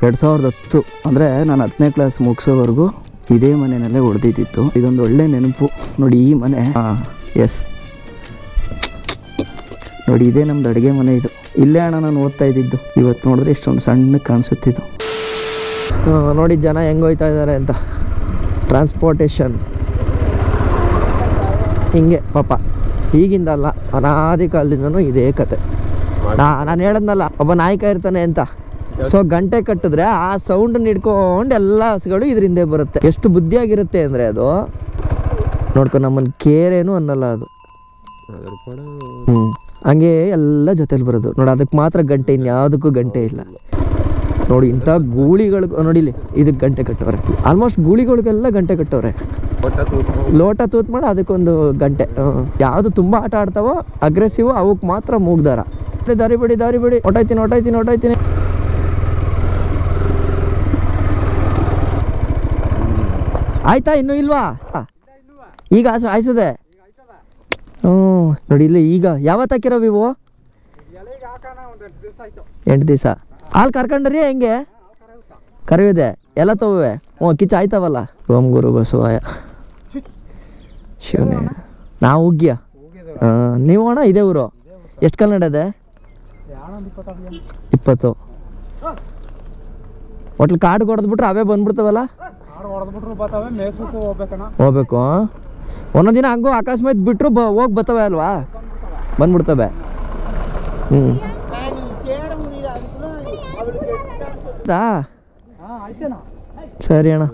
2010 ಅಂದರೆ ನಾನು 10ನೇ ಕ್ಲಾಸ್ ಮುಗಿಸೋವರೆಗೂ ಇದೇ ಮನೆಯಲ್ಲೇ ಹೊಡೆದಿದ್ದಿತ್ತು. ಇದೊಂದು ಒಳ್ಳೆ ನೆನಪು ನೋಡಿ. ಈ ಮನೆ ಎಸ್ ನೋಡಿ, ಇದೇ ನಮ್ದು ಅಡುಗೆ ಮನೆ. ಇದು ಇಲ್ಲೇ ಅಣ್ಣ ನಾನು ಓದ್ತಾ ಇದ್ದಿದ್ದು. ಇವತ್ತು ನೋಡಿದ್ರೆ ಇಷ್ಟೊಂದು ಸಣ್ಣ ಕಾಣಿಸುತ್ತಿದ್ದು. ನೋಡಿ ಜನ ಹೆಂಗೆ ಹೋಯ್ತಾ ಇದ್ದಾರೆ ಅಂತ. ಟ್ರಾನ್ಸ್ಪೋರ್ಟೇಷನ್ ಹಿಂಗೆ ಪಾಪ ಈಗಿಂದ ಅಲ್ಲ, ಅನಾದಿ ಕಾಲದಿಂದನೂ ಇದೇ ಕತೆ. ನಾನು ಹೇಳದ್ನಲ್ಲ ಒಬ್ಬ ನಾಯಕ ಇರ್ತಾನೆ ಅಂತ. ಸೊ ಗಂಟೆ ಕಟ್ಟಿದ್ರೆ ಆ ಸೌಂಡನ್ನು ಹಿಡ್ಕೊಂಡು ಎಲ್ಲ ಹಸುಗಳು ಇದರಿಂದ ಬರುತ್ತೆ. ಎಷ್ಟು ಬುದ್ಧಿಯಾಗಿರುತ್ತೆ ಅಂದರೆ ಅದು ನೋಡ್ಕೊಂಡು ನಮ್ಮನ್ನು ಕೇರೇನು ಅನ್ನಲ್ಲ ಅದು. ಹಂಗೆ ಎಲ್ಲ ಜೊತೆಲಿ ಬರೋದು ನೋಡಿ. ಅದಕ್ಕೆ ಮಾತ್ರ ಗಂಟೆ, ಇನ್ಯಾವುದಕ್ಕೂ ಗಂಟೆ ಇಲ್ಲ ನೋಡಿ. ಇಂಥ ಗೂಳಿಗಳು ನೋಡಿಲಿ, ಇದಕ್ಕೆ ಗಂಟೆ ಕಟ್ಟವ್ರೆ. ಆಲ್ಮೋಸ್ಟ್ ಗೂಳಿಗಳಿಗೆಲ್ಲ ಗಂಟೆ ಕಟ್ಟವ್ರೆ. ಲೋಟ ತೂತ್ ಮಾಡಿ ಅದಕ್ಕೊಂದು ಗಂಟೆ. ಯಾವುದು ತುಂಬ ಆಟ ಆಡ್ತಾವೋ ಅಗ್ರೆಸಿವ್ ಅವಕ್ಕೆ ಮಾತ್ರ ಮೂಗ್ದಾರ. ದಾರಿ ಬಿಡಿ ದಾರಿ ಬಿಡಿ, ಹೊಟ್ಟೋಯ್ತೀನಿ. ಆಯ್ತಾ ಇನ್ನೂ ಇಲ್ವಾ? ಈಗ ಆಯ್ಸದೆ. ನೋಡಿ ಇಲ್ಲಿ ಈಗ ಯಾವತ್ತು ಹಾಕಿರೋ ಇವು? 8 ದಿವಸ. ಹಾಲು ಕರ್ಕೊಂಡ್ರಿ ಹೆಂಗೆ? ಕರೆಯುದೆ ಎಲ್ಲ ತಗೋವೆ. ಕಿಚ್ಚ ಆಯ್ತಾವಲ್ಲ. ಓಂ ಗುರು ಬಸವಾಯ ಶಿವನೇ. ನಾವು ಉಗ್ಗಿಯ ನೀವು ಅಣ್ಣ ಇದೇ ಊರು. ಎಷ್ಟು ಕಾಲ ನಡೆದೆ? 20. ಒಟ್ಲು ಕಾಡು ಹೊಡೆದ್ಬಿಟ್ರೆ ಅವೇ ಬಂದ್ಬಿಡ್ತಾವಲ್ಲ. ಹೋಗ್ಬೇಕು. ಒಂದೊಂದು ದಿನ ಹಂಗೂ ಅಕಸ್ಮಾತ್ ಬಿಟ್ಟರು ಹೋಗಿ ಬರ್ತವೆ ಅಲ್ವಾ, ಬಂದ್ಬಿಡ್ತವೆ. ಸರಿ ಅಣ್ಣ,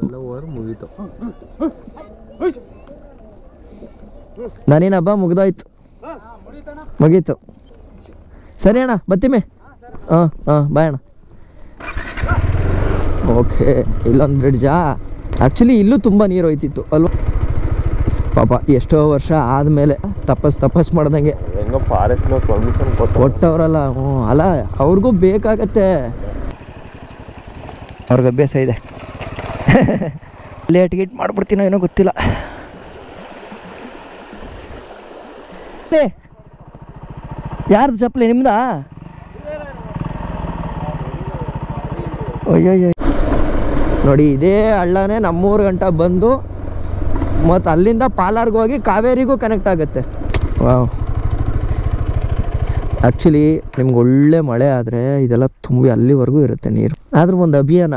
ನಾನೇನು ಹಬ್ಬ ಮುಗೀತು. ಸರಿ ಅಣ್ಣ, ಬರ್ತೀಮೆ. ಬಾಯ್ ಅಣ್ಣ. ಓಕೆ, ಇಲ್ಲೊಂದು ಬ್ರಿಡ್ಜಾ? ಆ್ಯಕ್ಚುಲಿ ಇಲ್ಲೂ ತುಂಬ ನೀರು ಹೋಯ್ತಿತ್ತು ಅಲ್ವಾ ಪಾಪ. ಎಷ್ಟೋ ವರ್ಷ ಆದಮೇಲೆ ತಪಸ್ ಮಾಡ್ದಂಗೆ ಕೊಟ್ಟವ್ರಲ್ಲ. ಅಲ್ಲ ಅವ್ರಿಗೂ ಬೇಕಾಗತ್ತೆ, ಅವ್ರಿಗೆ ಅಭ್ಯಾಸ ಇದೆ. ಲೇಟ್ ಗೀಟ್ ಮಾಡ್ಬಿಡ್ತೀನೋ ಏನೋ ಗೊತ್ತಿಲ್ಲ. ಯಾರ್ದು ಚಪ್ಪಲಿ? ನಿಮ್ದಾ? ಅಯ್ಯಯ್ಯ ನೋಡಿ, ಇದೇ ಹಳ್ಳನೇ ನಮ್ಮೂರು ಗಂಟ ಬಂದು ಮತ್ತು ಅಲ್ಲಿಂದ ಪಾಲಾರ್ಗೆ ಹೋಗಿ ಕಾವೇರಿಗೂ ಕನೆಕ್ಟ್ ಆಗುತ್ತೆ. ವಾವ್. ಆ್ಯಕ್ಚುಲಿ ನಿಮ್ಗೆ ಒಳ್ಳೆ ಮಳೆ ಆದರೆ ಇದೆಲ್ಲ ತುಂಬಿ ಅಲ್ಲಿವರೆಗೂ ಇರುತ್ತೆ ನೀರು. ಆದ್ರೂ ಒಂದು ಅಭಿಯಾನ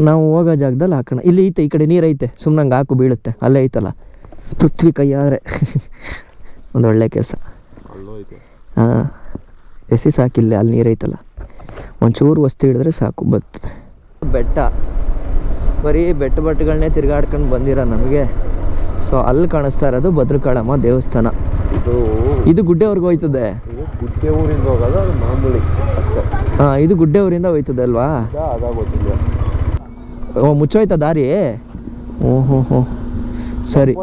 ನಾವು ಹೋಗೋ ಜಾಗದಲ್ಲಿ ಹಾಕೋಣ. ಇಲ್ಲಿ ಐತೆ, ಈ ಕಡೆ ನೀರು ಐತೆ, ಸುಮ್ಮನೆ ಹಾಕು ಬೀಳುತ್ತೆ. ಅಲ್ಲೇ ಐತಲ್ಲ ಪೃಥ್ವಿ ಕೈಯಾದರೆ ಒಂದು ಒಳ್ಳೆ ಕೆಲಸ. ಎಸಿ ಸಾಕಿಲ್ಲ, ಅಲ್ಲಿ ನೀರು ಐತಲ್ಲ, ಒಂಚೂರು ವಸ್ತು ಹಿಡಿದ್ರೆ ಸಾಕು ಬರ್ತದೆ. ಬೆಟ್ಟ, ಬರೀ ಬೆಟ್ಟಗಳನ್ನೇ ತಿರ್ಗಾಡ್ಕೊಂಡು ಬಂದಿರೋ ನಮಗೆ. ಸೊ ಅಲ್ಲಿ ಕಾಣಿಸ್ತಾ ಇರೋದು ಭದ್ರಕಾಳಮ್ಮ ದೇವಸ್ಥಾನ. ಇದು ಗುಡ್ಡೆವರೆಗೂ ಹೋಯ್ತದೆ. ಇದು ಗುಡ್ಡೆವರಿಂದ ಹೋಯ್ತದೆ ಅಲ್ವಾ? ಮುಚ್ಚೋಯ್ತಾ ದಾರಿ? ಹ್ಞೂ ಸರಿ.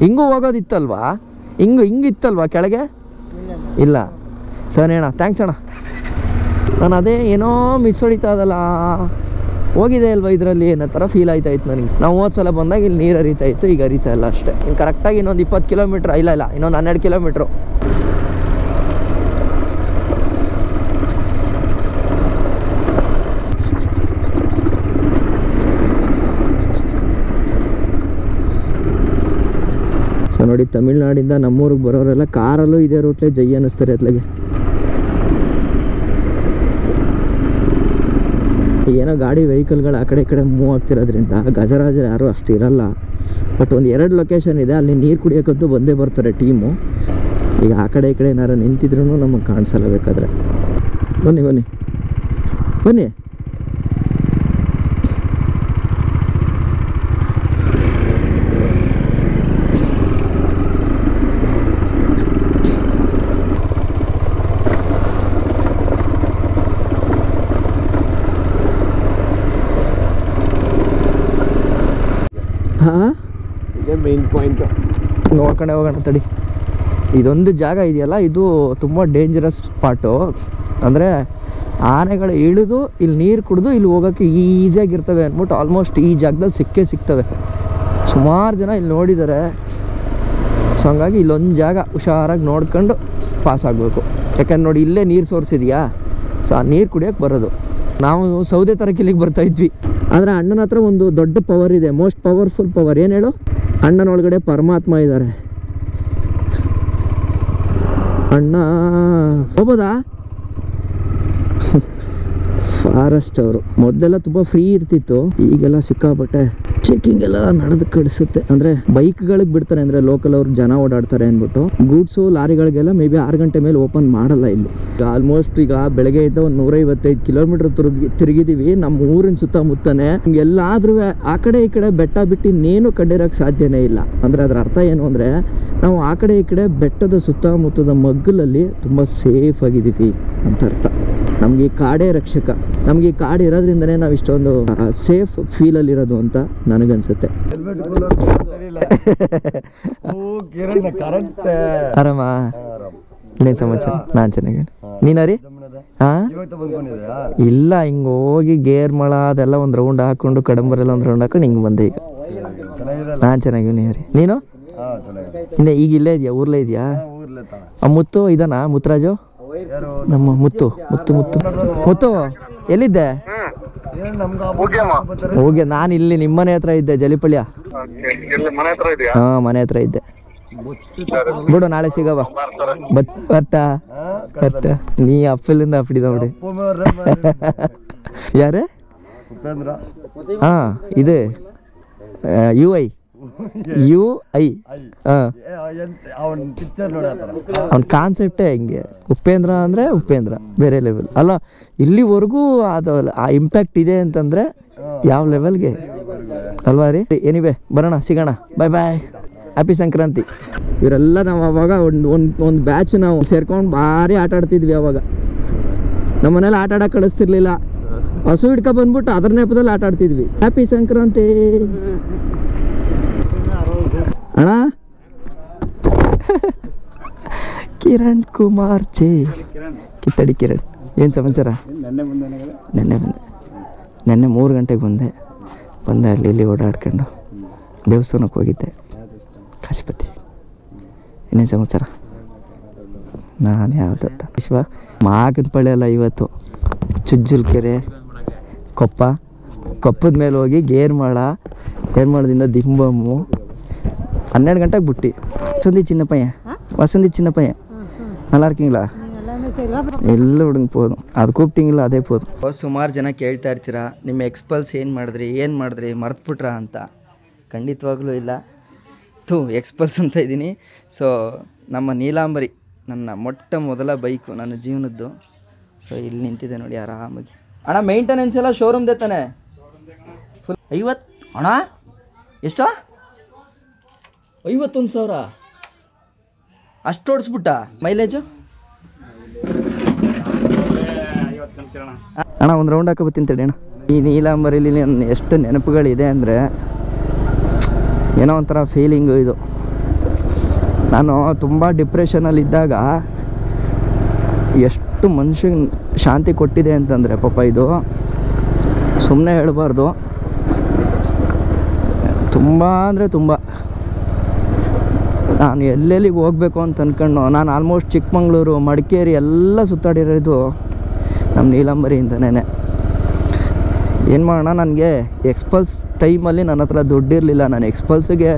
ಹಿಂಗೂ ಹೋಗೋದಿತ್ತಲ್ವಾ? ಹಿಂಗಿತ್ತಲ್ವಾ ಕೆಳಗೆ? ಇಲ್ಲ. ಸರಿ ಅಣ್ಣ, ಥ್ಯಾಂಕ್ಸ್ ಅಣ್ಣ. ನಾನು ಅದೇ ಏನೋ ಮಿಸ್ ಹೊಡಿತಾ ಅದಲ್ಲ, ಹೋಗಿದೆ ಅಲ್ವಾ ಇದರಲ್ಲಿ ಅನ್ನೋ ಥರ ಫೀಲ್ ಆಯ್ತಾಯಿತ್ತು ನನಗೆ. ನಾವು ಹೋದ ಸಲ ಬಂದಾಗ ಇಲ್ಲಿ ನೀರು ಹರಿತಾ ಇತ್ತು, ಈಗ ಹರಿತಾ ಇಲ್ಲ ಅಷ್ಟೇ. ಇನ್ನು ಕರೆಕ್ಟಾಗಿ ಇನ್ನೊಂದು 20 ಕಿಲೋಮೀಟ್ರ್, ಇಲ್ಲ ಇನ್ನೊಂದು 12 ಕಿಲೋಮೀಟ್ರು. ಸೊ ನೋಡಿ, ತಮಿಳ್ನಾಡಿಂದ ನಮ್ಮೂರಿಗೆ ಬರೋರೆಲ್ಲ ಕಾರಲ್ಲೂ ಇದೇ ರೂಟ್ಲೇ ಜೈ ಅನ್ನಿಸ್ತಾರೆ ಅತ್ಲಾಗೆ. ಏನೋ ಗಾಡಿ ವೆಹಿಕಲ್ಗಳು ಆ ಕಡೆ ಈ ಕಡೆ ಮೂವ್ ಆಗ್ತಿರೋದ್ರಿಂದ ಗಜರಾಜರು ಯಾರೂ ಅಷ್ಟು ಇರಲ್ಲ. ಬಟ್ ಒಂದು 2 ಲೊಕೇಶನ್ ಇದೆ, ಅಲ್ಲಿ ನೀರು ಕುಡಿಯೋಕ್ಕಂತೂ ಬಂದೇ ಬರ್ತಾರೆ ಟೀಮು. ಈಗ ಆ ಕಡೆ ಈ ಕಡೆ ಏನಾರು ನಿಂತಿದ್ರೂ ನಮಗೆ ಕಾಣಿಸಲ್ಲ. ಬೇಕಾದರೆ ಬನ್ನಿ ಮೇನ್ ಪಾಯಿಂಟ್ ನೋಡ್ಕೊಂಡೆ ಹೋಗೋಣ ತಡಿ. ಇದೊಂದು ಜಾಗ ಇದೆಯಲ್ಲ, ಇದು ತುಂಬ ಡೇಂಜರಸ್ ಸ್ಪಾಟು. ಅಂದರೆ ಆನೆಗಳು ಇಳಿದು ಇಲ್ಲಿ ನೀರು ಕುಡಿದು ಇಲ್ಲಿ ಹೋಗೋಕ್ಕೆ ಈಸಿಯಾಗಿರ್ತವೆ ಅಂದ್ಬಿಟ್ಟು ಆಲ್ಮೋಸ್ಟ್ ಈ ಜಾಗದಲ್ಲಿ ಸಿಗ್ತವೆ. ಸುಮಾರು ಜನ ಇಲ್ಲಿ ನೋಡಿದ್ದಾರೆ. ಸೊ ಹಂಗಾಗಿ ಇಲ್ಲೊಂದು ಜಾಗ ಹುಷಾರಾಗಿ ನೋಡ್ಕೊಂಡು ಪಾಸ್ ಆಗಬೇಕು. ಯಾಕಂದ್ರೆ ನೋಡಿ ಇಲ್ಲೇ ನೀರು ಸೋರ್ಸ್ ಇದೆಯಾ, ಸೊ ಆ ನೀರು ಕುಡಿಯೋಕ್ಕೆ ಬರೋದು. ನಾವು ಸೌದೆ ತರಕ್ಕೆ ಇಲ್ಲಿಗೆ ಬರ್ತಾ ಇದ್ವಿ. ಆದರೆ ಅಣ್ಣನ ಹತ್ರ ಒಂದು ದೊಡ್ಡ ಪವರ್ ಇದೆ, ಮೋಸ್ಟ್ ಪವರ್ಫುಲ್ ಪವರ್. ಏನು ಹೇಳು? ಅಣ್ಣನೊಳಗಡೆ ಪರಮಾತ್ಮ ಇದ್ದಾರೆ. ಅಣ್ಣ ಹೋಗ್ಬೋದಾ? ಫಾರೆಸ್ಟ್ ಅವರು ಮೊದಲೆಲ್ಲ ತುಂಬ ಫ್ರೀ ಇರ್ತಿತ್ತು, ಈಗೆಲ್ಲ ಸಿಕ್ಕಾಪಟ್ಟೆ ಚೆಕಿಂಗ್ ಎಲ್ಲ ನಡೆದು ಕಳಿಸುತ್ತೆ. ಅಂದರೆ ಬೈಕ್ಗಳಿಗೆ ಬಿಡ್ತಾರೆ, ಅಂದರೆ ಲೋಕಲ್ ಅವ್ರು ಜನ ಓಡಾಡ್ತಾರೆ ಅಂದ್ಬಿಟ್ಟು. ಗೂಡ್ಸು ಲಾರಿಗಳಿಗೆಲ್ಲ ಮೇ ಬಿ 6 ಗಂಟೆ ಮೇಲೆ ಓಪನ್ ಮಾಡಲ್ಲ ಇಲ್ಲಿ. ಆಲ್ಮೋಸ್ಟ್ ಈಗ ಬೆಳಗ್ಗೆ ಇದ್ದ ಒಂದು 155 ಕಿಲೋಮೀಟರ್ ತಿರುಗಿದೀವಿ ನಮ್ಮ ಊರಿನ ಸುತ್ತಮುತ್ತನೇ. ಎಲ್ಲಾದ್ರೂ ಆ ಕಡೆ ಈ ಕಡೆ ಬೆಟ್ಟ ಬಿಟ್ಟು ಇನ್ನೇನು ಕಂಡಿರೋಕ್ಕೆ ಸಾಧ್ಯನೇ ಇಲ್ಲ. ಅಂದರೆ ಅದರ ಅರ್ಥ ಏನು ಅಂದರೆ ನಾವು ಆ ಕಡೆ ಈ ಕಡೆ ಬೆಟ್ಟದ ಸುತ್ತಮುತ್ತದ ಮಗ್ಗಲಲ್ಲಿ ತುಂಬ ಸೇಫ್ ಆಗಿದ್ದೀವಿ ಅಂತ ಅರ್ಥ. ನಮಗೆ ಈ ಕಾಡೇ ರಕ್ಷಕ. ನಮಗೆ ಈ ಕಾಡು ಇರೋದ್ರಿಂದನೇ ನಾವು ಇಷ್ಟೊಂದು ಸೇಫ್ ಫೀಲಲ್ಲಿ ಇರೋದು ಅಂತ ನನಗನ್ಸುತ್ತೆ. ಆರಾಮ? ಇನ್ನೇನು ಸಮಾಚಾರ? ನಾನು ಚೆನ್ನಾಗಿ. ನೀನಾರಿ? ಹಾಂ ಇಲ್ಲ, ಹಿಂಗೆ ಹೋಗಿ ಗೇರ್ ಮಳ ಅದೆಲ್ಲ ಒಂದು ರೌಂಡ್ ಹಾಕೊಂಡು ಕಡಂಬರೆಲ್ಲ ಒಂದು ರೌಂಡ್ ಹಾಕೊಂಡು ಹಿಂಗೆ ಬಂದೆ. ಈಗ ನಾನು ಚೆನ್ನಾಗಿ. ನೀರಿ? ನೀನು ಇನ್ನ ಈಗ ಇಲ್ಲೇ ಇದೆಯಾ? ಊರ್ಲೇ ಇದೆಯಾ? ಆ ಮುತ್ತು ಇದನಾ? ಮುತ್ತರಾಜು ನಮ್ಮ ಮುತ್ತು ಮುತ್ತು ಮುತ್ತು ಮುತ್ತು ಎಲ್ಲಿದ್ದೆ? ಹೋಗಿ ನಾನು ಇಲ್ಲಿ ನಿಮ್ಮನೆ ಹತ್ರ ಇದ್ದೆ, ಜಲಿಪಳ್ಳಿಯ. ಹಾಂ, ಮನೆ ಹತ್ರ ಇದ್ದೆ. ಬಿಡು, ನಾಳೆ ಸಿಗವ. ಬರ್ತಾ ನೀ ಅಪ್ಪಲಿಂದ ಅಪ್ಪಿದ ನೋಡಿ. ಯಾರು? ಹಾಂ, ಇದೆ UI ಅವನ ಕಾನ್ಸೆಪ್ಟೇ ಹಿಂಗೆ. ಉಪೇಂದ್ರ ಅಂದರೆ ಉಪೇಂದ್ರ ಬೇರೆ ಲೆವೆಲ್ ಅಲ್ಲ. ಇಲ್ಲಿವರೆಗೂ ಅದು ಆ ಇಂಪ್ಯಾಕ್ಟ್ ಇದೆ ಅಂತಂದರೆ ಯಾವ ಲೆವೆಲ್ಗೆ ಅಲ್ವಾ ರೀ? ಎನಿವೆ ಬರೋಣ, ಸಿಗೋಣ. ಬಾಯ್ ಬಾಯ್, ಹ್ಯಾಪಿ ಸಂಕ್ರಾಂತಿ. ಇವರೆಲ್ಲ ನಾವು ಅವಾಗ ಒಂದು ಬ್ಯಾಚ್ ನಾವು ಸೇರ್ಕೊಂಡು ಭಾರಿ ಆಟ ಆಡ್ತಿದ್ವಿ. ಅವಾಗ ನಮ್ಮ ಮನೇಲಿ ಆಟ ಆಡೋಕೆ ಕಳಿಸ್ತಿರ್ಲಿಲ್ಲ. ಹಸು ಹಿಡ್ಕೊ ಬಂದ್ಬಿಟ್ಟು ಅದ್ರ ನೆಪದಲ್ಲಿ ಆಟ ಆಡ್ತಿದ್ವಿ. ಹ್ಯಾಪಿ ಸಂಕ್ರಾಂತಿ ಅಣ್ಣ. ಕಿರಣ್ ಕುಮಾರ್ ಜೆ ಕಿತ್ತಡಿ ಕಿರಣ್. ಏನು ಸಮಾಚಾರ? ನೆನ್ನೆ ಬಂದೆ. ನೆನ್ನೆ 3 ಗಂಟೆಗೆ ಬಂದೆ ಅಲ್ಲಿ ಇಲ್ಲಿ ಓಡಾಡ್ಕೊಂಡು ದೇವಸ್ಥಾನಕ್ಕೆ ಹೋಗಿದ್ದೆ, ಕಾಶಿಪತಿ. ಇನ್ನೇನು ಸಮಾಚಾರ? ನಾನು ಯಾವ್ದು ವಿಶ್ವ ಮಾಕನಪಳ್ಳಿ ಅಲ್ಲ, ಇವತ್ತು ಚುಜ್ಜುಲ್ ಕೆರೆ ಕೊಪ್ಪದ ಮೇಲೆ ಹೋಗಿ ಗೇರ್ಮಾಳದಿಂದ ದಿಂಬಮ್ಮು 12 ಗಂಟೆಗೆ ಬಿಟ್ಟು ವಸಂತಿ ಚಿನ್ನಪ್ಪಯ್ಯ நல்லா இருக்கீங்களா? ಎಲ್ಲ ಹುಡುಗ ಪೋದು ಅದು ಕೂಪ್ಟಿಂಗಿಲ್ಲ, ಅದೇ ಪೋದು. ಸುಮಾರು ಜನ ಕೇಳ್ತಾ ಇರ್ತೀರಾ, ನಿಮ್ಮ ಎಕ್ಸ್ಪಲ್ಸ್ ಏನು ಮಾಡಿದ್ರಿ ಮರ್ತ್ಬಿಟ್ರಾ ಅಂತ. ಖಂಡಿತವಾಗ್ಲೂ ಇಲ್ಲ. ಎಕ್ಸ್ಪಲ್ಸ್ ಅಂತ ಇದ್ದೀನಿ. ಸೊ ನಮ್ಮ ನೀಲಾಂಬರಿ ನನ್ನ ಮೊದಲ ಬೈಕು ನನ್ನ ಜೀವನದ್ದು. ಸೊ ಇಲ್ಲಿ ನಿಂತಿದೆ ನೋಡಿ ಆರಾಮಾಗಿ. ಅಣ್ಣ ಮೇಂಟೆನೆನ್ಸ್ ಎಲ್ಲ ಶೋರೂಮ್ದೆ ತಾನೆ? ಫುಲ್ 50 ಅಣ್ಣ. ಎಷ್ಟು? 51,000 ಅಷ್ಟು ಓಡಿಸ್ಬಿಟ್ಟ? ಮೈಲೇಜು ಅಣ್ಣ ಒಂದು ರೌಂಡ್ ಹಾಕೋ ಬರ್ತೀನಿ ಅಣ್ಣ. ಈ ನೀಲಾಂಬರಿಲಿ ಎಷ್ಟು ನೆನಪುಗಳಿದೆ ಅಂದರೆ ಏನೋ ಒಂಥರ ಫೀಲಿಂಗು ಇದು. ನಾನು ತುಂಬ ಡಿಪ್ರೆಷನಲ್ಲಿದ್ದಾಗ ಎಷ್ಟು ಮನುಷ್ಯಗೆ ಶಾಂತಿ ಕೊಟ್ಟಿದೆ ಅಂತಂದರೆ ಪಾಪ ಇದು ಸುಮ್ಮನೆ ಹೇಳಬಾರ್ದು. ತುಂಬ ಅಂದರೆ ತುಂಬ. ನಾನು ಎಲ್ಲೆಲ್ಲಿಗೆ ಹೋಗಬೇಕು ಅಂತ ಅಂದ್ಕೊಂಡು ನಾನು ಆಲ್ಮೋಸ್ಟ್ ಚಿಕ್ಕಮಂಗ್ಳೂರು, ಮಡಿಕೇರಿ ಎಲ್ಲ ಸುತ್ತಾಡಿರೋದು ನಮ್ಮ ನೀಲಾಂಬರಿಯಿಂದನೇ. ಏನು ಮಾಡೋಣ, ನನಗೆ ಎಕ್ಸ್ಪಲ್ಸ್ ಟೈಮಲ್ಲಿ ನನ್ನ ಹತ್ರ ದುಡ್ಡಿರಲಿಲ್ಲ. ನಾನು ಎಕ್ಸ್ಪಲ್ಸಿಗೆ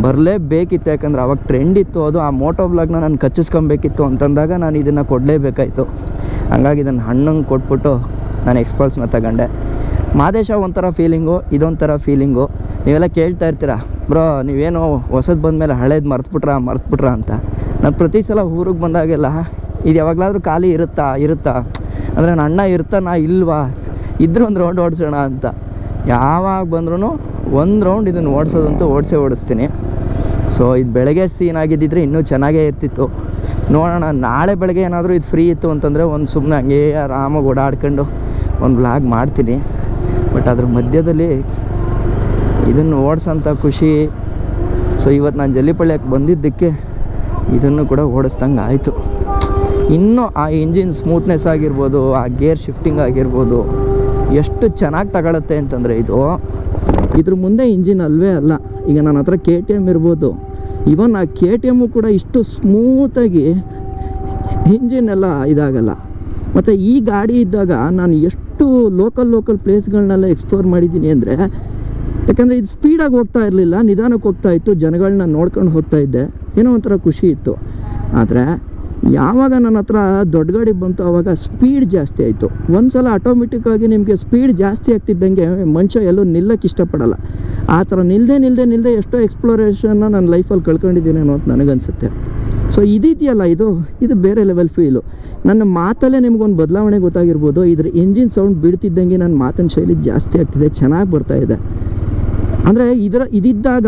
ಬರಲೇಬೇಕಿತ್ತು, ಯಾಕಂದ್ರೆ ಅವಾಗ ಟ್ರೆಂಡ್ ಇತ್ತು ಅದು. ಆ ಮೋಟೋ ಬ್ಲಾಗ್ನ ನಾನು ಕಚ್ಚಿಸ್ಕೊಬೇಕಿತ್ತು ಅಂತಂದಾಗ ನಾನು ಇದನ್ನು ಕೊಡಲೇಬೇಕಾಯ್ತು. ಹಂಗಾಗಿ ಇದನ್ನು ಹಣ್ಣಂಗೆ ಕೊಟ್ಬಿಟ್ಟು ನಾನು ಎಕ್ಸ್ಪಲ್ಸ್ನ ತಗೊಂಡೆ. ಮಾದೇಶ ಒಂಥರ ಫೀಲಿಂಗು, ಇದೊಂಥರ ಫೀಲಿಂಗು. ನೀವೆಲ್ಲ ಕೇಳ್ತಾ ಇರ್ತೀರಾ, ಬ್ರೋ ನೀವೇನು ಹೊಸದು ಬಂದಮೇಲೆ ಹಳೇದು ಮರ್ತ್ಬಿಟ್ರಾ ಅಂತ. ನಾನು ಪ್ರತಿ ಸಲ ಊರಿಗೆ ಬಂದಾಗೆಲ್ಲ ಇದು ಯಾವಾಗಲಾದ್ರೂ ಖಾಲಿ ಇರುತ್ತಾ ಅಂದರೆ ನನ್ನ ಅಣ್ಣ ಇರ್ತಾನಾ ಇಲ್ವಾ, ಇದ್ರೂ ಒಂದು ರೌಂಡ್ ಓಡಿಸೋಣ ಅಂತ. ಯಾವಾಗ ಬಂದ್ರೂ ಒಂದು ರೌಂಡ್ ಇದನ್ನು ಓಡಿಸೋದಂತೂ ಓಡಿಸ್ತೀನಿ. ಸೊ ಇದು ಬೆಳಗ್ಗೆ ಸೀನ್ ಆಗಿದ್ದಿದ್ರೆ ಇನ್ನೂ ಚೆನ್ನಾಗೇ ಇರ್ತಿತ್ತು. ನೋಡೋಣ, ನಾಳೆ ಬೆಳಗ್ಗೆ ಏನಾದರೂ ಇದು ಫ್ರೀ ಇತ್ತು ಅಂತಂದರೆ ಒಂದು ಸುಮ್ಮನೆ ಹಂಗೇ ಆರಾಮಾಗಿ ಓಡಾಡ್ಕೊಂಡು ಒಂದು ವ್ಲಾಗ್ ಮಾಡ್ತೀನಿ. ಬಟ್ ಅದ್ರ ಮಧ್ಯದಲ್ಲಿ ಇದನ್ನು ಓಡಿಸೋಂಥ ಖುಷಿ. ಸೊ ಇವತ್ತು ನಾನು ಜಲ್ಲಿಪಳ್ಳಿಯಕ್ಕೆ ಬಂದಿದ್ದಕ್ಕೆ ಇದನ್ನು ಕೂಡ ಓಡಿಸ್ದಂಗೆ ಆಯಿತು. ಇನ್ನೂ ಆ ಇಂಜಿನ್ ಸ್ಮೂತ್ನೆಸ್ ಆಗಿರ್ಬೋದು, ಆ ಗೇರ್ ಶಿಫ್ಟಿಂಗ್ ಆಗಿರ್ಬೋದು, ಎಷ್ಟು ಚೆನ್ನಾಗಿ ತಗೊಳುತ್ತೆ ಅಂತಂದರೆ ಇದ್ರ ಮುಂದೆ ಇಂಜಿನ್ ಅಲ್ವೇ ಅಲ್ಲ. ಈಗ ನನ್ನ ಹತ್ರ KTM ಇರ್ಬೋದು, ಇವನ್ ಆ KTM ಕೂಡ ಇಷ್ಟು ಸ್ಮೂತಾಗಿ ಇಂಜಿನ್ ಎಲ್ಲ ಇದಾಗಲ್ಲ. ಮತ್ತು ಈ ಗಾಡಿ ಇದ್ದಾಗ ನಾನು ಎಷ್ಟು ಲೋಕಲ್ ಪ್ಲೇಸ್ಗಳನ್ನೆಲ್ಲ ಎಕ್ಸ್ಪ್ಲೋರ್ ಮಾಡಿದ್ದೀನಿ ಅಂದರೆ, ಯಾಕಂದರೆ ಇದು ಸ್ಪೀಡಾಗಿ ಹೋಗ್ತಾ ಇರಲಿಲ್ಲ, ನಿಧಾನಕ್ಕೆ ಹೋಗ್ತಾ ಇತ್ತು, ಜನಗಳನ್ನ ನೋಡ್ಕೊಂಡು ಹೋಗ್ತಾ ಇದ್ದೆ, ಏನೋ ಒಂಥರ ಖುಷಿ ಇತ್ತು. ಆದರೆ ಯಾವಾಗ ನನ್ನ ಹತ್ರ ದೊಡ್ಡ ಗಾಡಿ ಬಂತು ಆವಾಗ ಸ್ಪೀಡ್ ಜಾಸ್ತಿ ಆಯಿತು. ಒಂದು ಸಲ ಆಟೋಮೆಟಿಕ್ಕಾಗಿ ನಿಮಗೆ ಸ್ಪೀಡ್ ಜಾಸ್ತಿ ಆಗ್ತಿದ್ದಂಗೆ ಮನುಷ್ಯ ಎಲ್ಲೂ ನಿಲ್ಲಕ್ಕೆ ಇಷ್ಟಪಡಲ್ಲ. ಆ ಥರ ನಿಲ್ಲದೆ ಎಷ್ಟೋ ಎಕ್ಸ್ಪ್ಲೋರೇಷನ್ನ ನನ್ನ ಲೈಫಲ್ಲಿ ಕಳ್ಕೊಂಡಿದ್ದೀನಿ ಅನ್ನೋ ಅಂತ ನನಗನ್ಸುತ್ತೆ. ಸೊ ಇದೆಯಲ್ಲ, ಇದು ಬೇರೆ ಲೆವೆಲ್ ಫೀಲು. ನನ್ನ ಮಾತಲ್ಲೇ ನಿಮ್ಗೊಂದು ಬದಲಾವಣೆ ಗೊತ್ತಾಗಿರ್ಬೋದು. ಇದ್ರ ಇಂಜಿನ್ ಸೌಂಡ್ ಬಿಡ್ತಿದ್ದಂಗೆ ನನ್ನ ಮಾತಿನ ಶೈಲಿ ಜಾಸ್ತಿ ಆಗ್ತಿದೆ, ಚೆನ್ನಾಗಿ ಬರ್ತಾಯಿದೆ. ಅಂದರೆ ಇದಿದ್ದಾಗ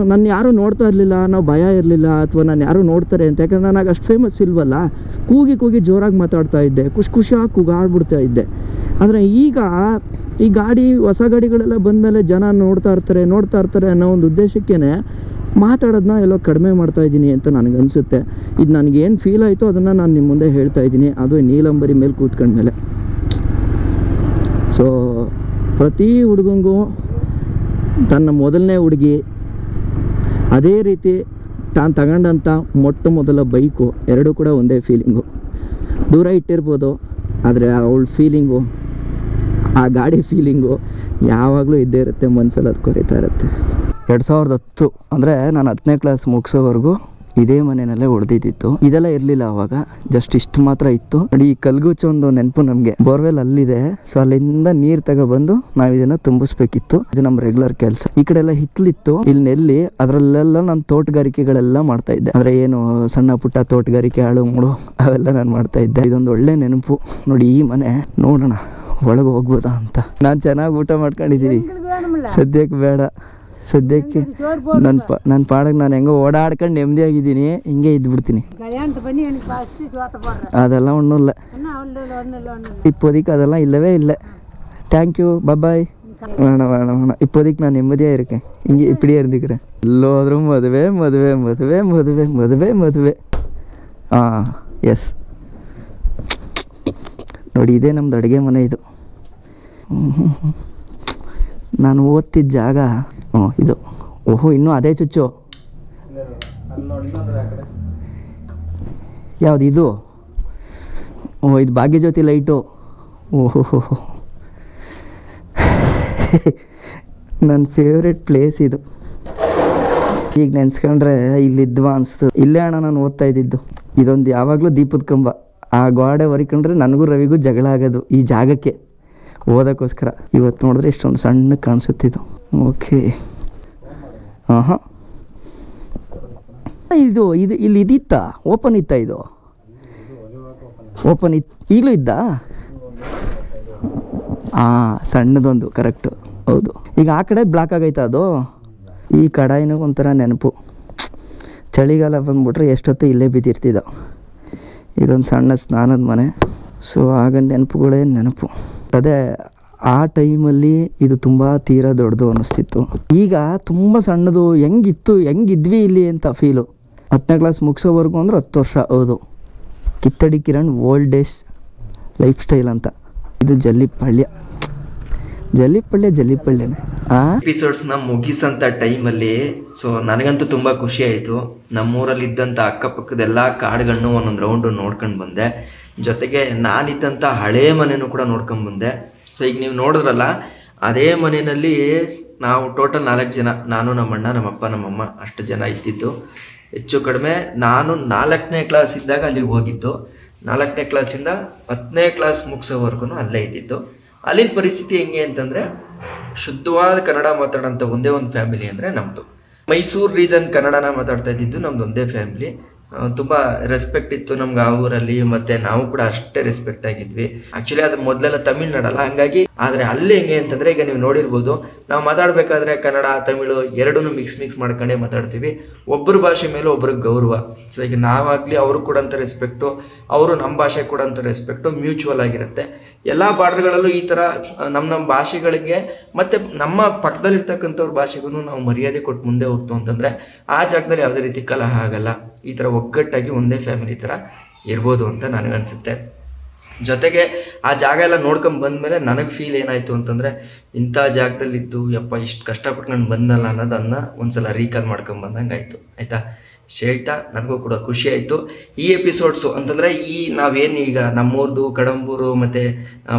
ನನ್ನ ಯಾರೂ ನೋಡ್ತಾ ಇರಲಿಲ್ಲ, ನಾವು ಭಯ ಇರಲಿಲ್ಲ, ಅಥವಾ ನಾನು ಯಾರೂ ನೋಡ್ತಾರೆ ಅಂತ. ಯಾಕಂದರೆ ನನಗೆ ಅಷ್ಟು ಫೇಮಸ್ ಇಲ್ವಲ್ಲ, ಕೂಗಿ ಜೋರಾಗಿ ಮಾತಾಡ್ತಾ ಇದ್ದೆ, ಖುಷಿಯಾಗಿ ಕೂಗಾಡ್ಬಿಡ್ತಾ ಇದ್ದೆ. ಆದರೆ ಈಗ ಈ ಗಾಡಿ, ಹೊಸ ಗಾಡಿಗಳೆಲ್ಲ ಬಂದಮೇಲೆ ಜನ ನೋಡ್ತಾ ಇರ್ತಾರೆ ಅನ್ನೋ ಒಂದು ಉದ್ದೇಶಕ್ಕೇ ಮಾತಾಡೋದನ್ನ ಎಲ್ಲೋ ಕಡಿಮೆ ಮಾಡ್ತಾಯಿದ್ದೀನಿ ಅಂತ ನನಗನ್ಸುತ್ತೆ. ಇದು ನನಗೇನು ಫೀಲ್ ಆಯಿತು ಅದನ್ನು ನಾನು ನಿಮ್ಮ ಮುಂದೆ ಹೇಳ್ತಾ ಇದ್ದೀನಿ, ಅದು ನೀಲಂಬರಿ ಮೇಲೆ ಕೂತ್ಕೊಂಡ್ಮೇಲೆ. ಸೊ ಪ್ರತಿ ಹುಡುಗಂಗೂ ತನ್ನ ಮೊದಲನೇ ಹುಡುಗಿ, ಅದೇ ರೀತಿ ತಾನು ತಗೊಂಡಂಥ ಮೊದಲ ಬೈಕು, ಎರಡೂ ಕೂಡ ಒಂದೇ ಫೀಲಿಂಗು. ದೂರ ಇಟ್ಟಿರ್ಬೋದು, ಆದರೆ ಅವಳ ಫೀಲಿಂಗು, ಆ ಗಾಡಿ ಫೀಲಿಂಗು ಯಾವಾಗಲೂ ಇದ್ದೇ ಇರುತ್ತೆ, ಮನಸ್ಸಲ್ಲಿ ಅದು ಕೊರಿತಾ ಇರುತ್ತೆ. 2010 ಅಂದರೆ ನಾನು 10ನೇ ಕ್ಲಾಸ್ ಮುಗಿಸೋವರೆಗೂ ಇದೇ ಮನೆಯಲ್ಲೇ ಉಳಿದಿದ್ದು. ಇದೆಲ್ಲ ಇರಲಿಲ್ಲ ಅವಾಗ, ಜಸ್ಟ್ ಇಷ್ಟು ಮಾತ್ರ ಇತ್ತು. ನೋಡಿ, ಈ ಕಲ್ಗುಚ್ಚ ಒಂದು ನೆನಪು ನಮಗೆ. ಬೋರ್ವೆಲ್ ಅಲ್ಲಿದೆ, ಸೊ ಅಲ್ಲಿಂದ ನೀರು ತಗೊಬಂದು ನಾವು ಇದನ್ನು ತುಂಬಿಸ್ಬೇಕಿತ್ತು. ಇದು ನಮ್ಮ ರೆಗ್ಯುಲರ್ ಕೆಲಸ. ಈ ಕಡೆ ಎಲ್ಲ ಹಿತ್ತಲಿತ್ತು, ಇಲ್ಲಿ ನೆಲ್ಲಿ, ಅದರಲ್ಲೆಲ್ಲ ನಾನು ತೋಟಗಾರಿಕೆಗಳೆಲ್ಲ ಮಾಡ್ತಾ ಇದ್ದೆ. ಅಂದರೆ ಏನು ಸಣ್ಣ ಪುಟ್ಟ ತೋಟಗಾರಿಕೆ, ಆಳು ಮುಳು ಅವೆಲ್ಲ ನಾನು ಮಾಡ್ತಾ ಇದ್ದೆ. ಇದೊಂದು ಒಳ್ಳೆ ನೆನಪು. ನೋಡಿ, ಈ ಮನೆ ನೋಡೋಣ ಒಳಗೆ ಹೋಗ್ಬೋದಾ ಅಂತ. ನಾನು ಚೆನ್ನಾಗಿ ಊಟ ಮಾಡ್ಕೊಂಡಿದ್ದೀನಿ, ಸದ್ಯಕ್ಕೆ ಬೇಡ. ಸದ್ಯಕ್ಕೆ ನನ್ನ ಪಾಡಕ್ಕೆ ನಾನು ಹೆಂಗೋ ಓಡಾಡ್ಕೊಂಡು ನೆಮ್ಮದಿಯಾಗಿದ್ದೀನಿ, ಹಿಂಗೆ ಇದ್ಬಿಡ್ತೀನಿ. ಅದೆಲ್ಲ ಒಣ್ಣಲ್ಲ ಇಪ್ಪೋದಿಕ್ಕೆ, ಅದೆಲ್ಲ ಇಲ್ಲವೇ ಇಲ್ಲ. ಥ್ಯಾಂಕ್ ಯು, ಬಾಯ್. வேணாம் இப்போதைக்கு நான் நிம்மதியாக இருக்கேன். இங்கே இப்படியே இருந்துக்கிறேன். எல்லோரும் ಮದುವೆ. ಎಸ್ ನೋಡಿ, ಇದೇ ನಮ್ದು ಅಡುಗೆ ಮನೆ. ಇದು ನಾನು ಓದ್ತಿದ್ದ ಜಾಗ. ಇದು ಓಹೋ, ಇನ್ನೂ ಅದೇ ಚುಚ್ಚು. ಯಾವುದು ಇದು? ಇದು ಭಾಗ್ಯಜ್ಯೋತಿ ಲೈಟು. ಓಹೋ, ನನ್ನ ಫೇವ್ರೆಟ್ ಪ್ಲೇಸ್ ಇದು. ಈಗ ನೆನ್ಸ್ಕೊಂಡ್ರೆ ಇಲ್ಲಿದ್ವಾ ಅನಿಸ್ತು. ಇಲ್ಲೇ ಅಣ್ಣ ನಾನು ಓದ್ತಾ ಇದ್ದಿದ್ದು. ಇದೊಂದು ಯಾವಾಗಲೂ ದೀಪದ ಕಂಬ. ಆ ಗೋಡೆ ಹೊರಿಕೊಂಡ್ರೆ ನನಗೂ ರವಿಗೂ ಜಗಳ ಆಗೋದು ಈ ಜಾಗಕ್ಕೆ ಓದೋಕ್ಕೋಸ್ಕರ. ಇವತ್ತು ನೋಡಿದ್ರೆ ಇಷ್ಟೊಂದು ಸಣ್ಣ ಕಾಣಿಸುತ್ತಿದ್ದು. ಓಕೆ, ಹಾಂ, ಇದು ಇಲ್ಲಿ ಇದಿತ್ತಾ? ಓಪನ್ ಇತ್ತಾ? ಇದು ಓಪನ್ ಈಗಲೂ ಇದ್ದ? ಸಣ್ಣದೊಂದು, ಕರೆಕ್ಟು, ಹೌದು. ಈಗ ಆ ಕಡೆ ಬ್ಲಾಕ್ ಆಗೈತಾ ಅದು? ಈ ಕಡಾಯಿನೂ ಒಂಥರ ನೆನಪು. ಚಳಿಗಾಲ ಬಂದ್ಬಿಟ್ರೆ ಎಷ್ಟೊತ್ತು ಇಲ್ಲೇ ಬಿದ್ದಿರ್ತಿದ್ದೋ. ಇದೊಂದು ಸಣ್ಣ ಸ್ನಾನದ ಮನೆ. ಸೊ ಆಗ ನೆನಪು. ಅದೇ ಆ ಟೈಮಲ್ಲಿ ಇದು ತುಂಬ ತೀರಾ ದೊಡ್ಡದು ಅನ್ನಿಸ್ತಿತ್ತು. ಈಗ ತುಂಬ ಸಣ್ಣದು. ಹೆಂಗಿದ್ವಿ ಇಲ್ಲಿ ಅಂತ ಫೀಲು. 10ನೇ ಕ್ಲಾಸ್ ಮುಗಿಸೋವರೆಗೂ ಅಂದ್ರೆ 10 ವರ್ಷ. ಹೌದು, ಕಿತ್ತಡಿ Kiran old days lifestyle ಅಂತ. ಇದು ಜಲ್ಲಿಪಳ್ಳಿನೇ. ಎಪಿಸೋಡ್ಸ್ನ ಮುಗಿಸಂಥ ಟೈಮಲ್ಲಿ ಸೊ ನನಗಂತೂ ತುಂಬ ಖುಷಿ ಆಯಿತು. ನಮ್ಮೂರಲ್ಲಿ ಇದ್ದಂಥ ಅಕ್ಕಪಕ್ಕದೆಲ್ಲ ಕಾಡುಗಳನ್ನು ಒಂದೊಂದು ರೌಂಡು ನೋಡ್ಕೊಂಡು ಬಂದೆ. ಜೊತೆಗೆ ನಾನಿದ್ದಂಥ ಹಳೇ ಮನೆಯೂ ಕೂಡ ನೋಡ್ಕೊಂಡು ಬಂದೆ. ಸೊ ಈಗ ನೀವು ನೋಡಿದ್ರಲ್ಲ, ಅದೇ ಮನೆಯಲ್ಲಿ ನಾವು ಟೋಟಲ್ 4 ಜನ, ನಾನು, ನಮ್ಮಣ್ಣ, ನಮ್ಮಪ್ಪ, ನಮ್ಮಮ್ಮ, ಅಷ್ಟು ಜನ ಇದ್ದಿದ್ದು. ಹೆಚ್ಚು ಕಡಿಮೆ ನಾನು 4ನೇ ಕ್ಲಾಸ್ ಇದ್ದಾಗ ಅಲ್ಲಿಗೆ ಹೋಗಿದ್ದು. 4ನೇ ಕ್ಲಾಸಿಂದ 10ನೇ ಕ್ಲಾಸ್ ಮುಗಿಸೋವರೆಗೂ ಅಲ್ಲೇ ಇದ್ದಿದ್ದು. ಅಲ್ಲಿನ ಪರಿಸ್ಥಿತಿ ಹೆಂಗೆ ಅಂತಂದರೆ, ಶುದ್ಧವಾದ ಕನ್ನಡ ಮಾತಾಡೋಂಥ ಒಂದೇ ಒಂದು ಫ್ಯಾಮಿಲಿ ಅಂದರೆ ನಮ್ಮದು. ಮೈಸೂರು ರೀಸನ್ ಕನ್ನಡನ ಮಾತಾಡ್ತಾ ಇದ್ದಿದ್ದು ನಮ್ದು ಒಂದೇ ಫ್ಯಾಮಿಲಿ. ತುಂಬ ರೆಸ್ಪೆಕ್ಟ್ ಇತ್ತು ನಮ್ಗೆ ಆ ಊರಲ್ಲಿ, ಮತ್ತು ನಾವು ಕೂಡ ಅಷ್ಟೇ ರೆಸ್ಪೆಕ್ಟ್ ಆಗಿದ್ವಿ. ಆ್ಯಕ್ಚುಲಿ ಅದು ಮೊದಲೆಲ್ಲ ತಮಿಳ್ನಾಡಲ್ಲ, ಹಂಗಾಗಿ. ಆದರೆ ಅಲ್ಲಿ ಹೆಂಗೆ ಅಂತಂದರೆ, ಈಗ ನೀವು ನೋಡಿರ್ಬೋದು, ನಾವು ಮಾತಾಡಬೇಕಾದ್ರೆ ಕನ್ನಡ ತಮಿಳು ಎರಡೂ ಮಿಕ್ಸ್ ಮಾಡ್ಕೊಂಡೇ ಮಾತಾಡ್ತೀವಿ. ಒಬ್ಬರ ಭಾಷೆ ಮೇಲೆ ಒಬ್ರಿಗೆ ಗೌರವ. ಸೊ ಈಗ ನಾವಾಗಲಿ ಅವರು ಕೊಡೋಂಥ ರೆಸ್ಪೆಕ್ಟು, ಅವರು ನಮ್ಮ ಭಾಷೆ ಕೊಡೋಂಥ ರೆಸ್ಪೆಕ್ಟು ಮ್ಯೂಚುವಲ್ ಆಗಿರುತ್ತೆ. ಎಲ್ಲ ಬಾರ್ಡರ್ಗಳಲ್ಲೂ ಈ ಥರ ನಮ್ಮ ಭಾಷೆಗಳಿಗೆ ಮತ್ತು ನಮ್ಮ ಪಕ್ಕದಲ್ಲಿರ್ತಕ್ಕಂಥವ್ರ ಭಾಷೆಗೂ ನಾವು ಮರ್ಯಾದೆ ಕೊಟ್ಟು ಮುಂದೆ ಹೋಗ್ತು ಅಂತಂದರೆ ಆ ಜಾಗದಲ್ಲಿ ಯಾವುದೇ ರೀತಿ ಕಲಹ ಆಗಲ್ಲ. ಈ ಥರ ಒಗ್ಗಟ್ಟಾಗಿ ಒಂದೇ ಫ್ಯಾಮಿಲಿ ಥರ ಇರ್ಬೋದು ಅಂತ ನನಗನ್ಸುತ್ತೆ. ಜೊತೆಗೆ ಆ ಜಾಗ ಎಲ್ಲ ನೋಡ್ಕೊಂಡು ಬಂದಮೇಲೆ ನನಗೆ ಫೀಲ್ ಏನಾಯಿತು ಅಂತಂದರೆ, ಇಂಥ ಜಾಗದಲ್ಲಿದ್ದು ಯಪ್ಪ ಇಷ್ಟು ಕಷ್ಟಪಟ್ಟು ನಾನು ಬಂದಲ್ಲ ಅನ್ನೋದನ್ನು ಒಂದ್ಸಲ ರೀಕಾಲ್ ಮಾಡ್ಕೊಂಡು ಬಂದಂಗೆ ಆಯಿತು. ಆಯಿತಾ? ಹೇಳ್ತಾ ನನಗೂ ಕೂಡ ಖುಷಿ ಆಯಿತು. ಈ ಎಪಿಸೋಡ್ಸು ಅಂತಂದರೆ ನಾವೇನು ಈಗ ನಮ್ಮೂರ್ದು ಕಡಂಬೂರು ಮತ್ತು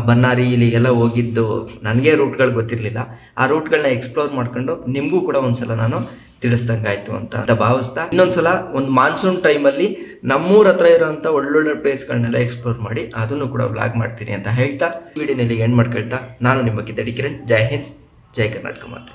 ಬನ್ನಾರಿ ಇಲ್ಲಿಗೆಲ್ಲ ಹೋಗಿದ್ದು ನನಗೆ ರೂಟ್ಗಳು ಗೊತ್ತಿರಲಿಲ್ಲ. ಆ ರೂಟ್ಗಳನ್ನ ಎಕ್ಸ್ಪ್ಲೋರ್ ಮಾಡ್ಕೊಂಡು ನಿಮಗೂ ಕೂಡ ಒಂದ್ಸಲ ನಾನು ತಿಳಿಸ್ದಂಗಾಯ್ತು ಅಂತ ಭಾವಿಸ್ತಾ, ಇನ್ನೊಂದ್ಸಲ ಒಂದು ಮಾನ್ಸೂನ್ ಟೈಮಲ್ಲಿ ನಮ್ಮೂರ ಹತ್ರ ಇರೋಂಥ ಒಳ್ಳೊಳ್ಳೆ ಪ್ಲೇಸ್ಗಳನ್ನೆಲ್ಲ ಎಕ್ಸ್ಪ್ಲೋರ್ ಮಾಡಿ ಅದನ್ನು ಕೂಡ ವ್ಲಾಗ್ ಮಾಡ್ತೀನಿ ಅಂತ ಹೇಳ್ತಾ ವಿಡಿಯೋನಲ್ಲಿ ಎಂಡ್ ಮಾಡ್ಕೊಳ್ತಾ, ನಾನು ನಿಮ್ಮ ಕಿತ್ತಡಿ ಕಿರಣ್. ಜೈ ಹಿಂದ್, ಜೈ ಕರ್ನಾಟಕ ಮಾತೆ.